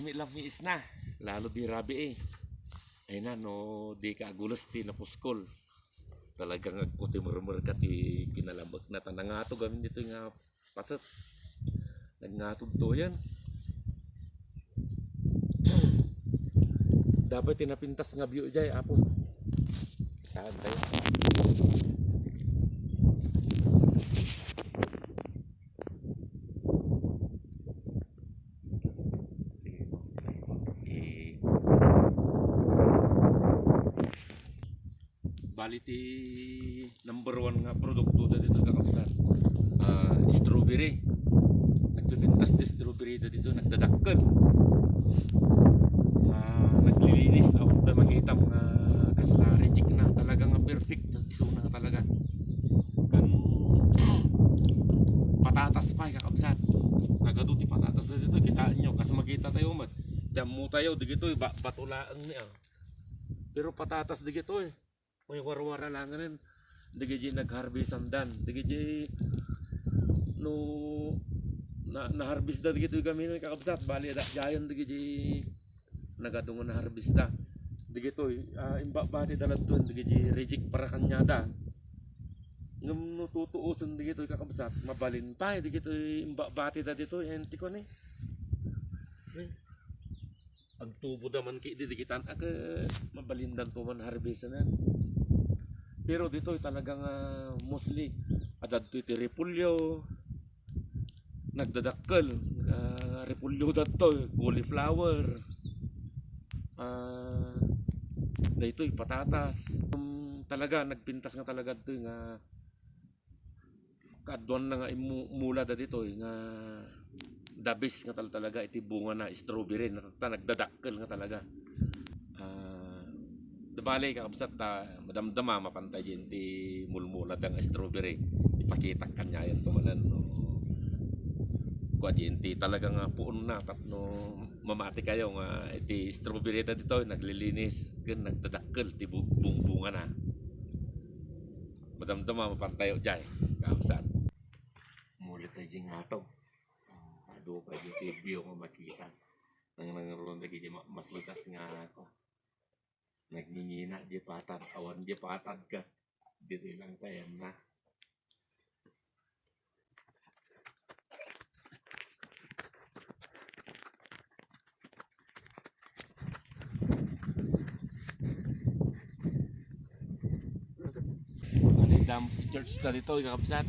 lami-lamis na. Lalo di rabi eh. Ay na no, di ka agulas ti napuskol. Talagang agkuti murmur ka ti kinalambag na tanangato gamin dito nga pasat. Nagngatod to yan. Dapat tinapintas nga biyo jay apo. Saan tayo? Bali ti number 1 nga produkto dito kakabsat. Strawberry. Nagpipintas ti strawberry dito nagdadakkel. Naglilinis ako pa makita mga kasla reject na talaga nga perfect iso na talaga kan patatas pa kakabsat nagado ti patatas na dito kitaan nyo kasi makita tayo mat damo tayo digito batulaan niya pero patatas digito may warwara lang rin digiti nag-harvest andan digiti no na-harvest da digito kami ng kakabsat bali da jayon digiti nagadungan na harvest da digito imba bati daladton digiti reject para kanyada ngam nututuusan digito kakabsat mabalin pa digito imba bati da dito enti ko ni ang tubo daman ki didikitan mabalindan to man harvest na pero dito talagang mostly adad to iti repulyo nagdadakkel repulyo dadto cauliflower dito patatas talaga nagpintas nga talaga ito nga kadwan na nga mula da dito nga dabis nga talaga iti bunga na strawberry nagdadakkel nga talaga dabali kakabsat madamdama mapantay din ti mulmula da nga strawberry ipakita kanya yan tumanan no kuadjenti talaga nga puon na tapno mamati kayo nga iti strawberry da dito naglilinis ken nagdadakkel ti bunga na madamdama mapantayo jay kakabsat mulit na jing atog ado pa di view nga makita nang nangaroon lagi di mas lutas nga ako nagngingina di patad awan di patad ka dito lang tayo na dam church na dito kakabsat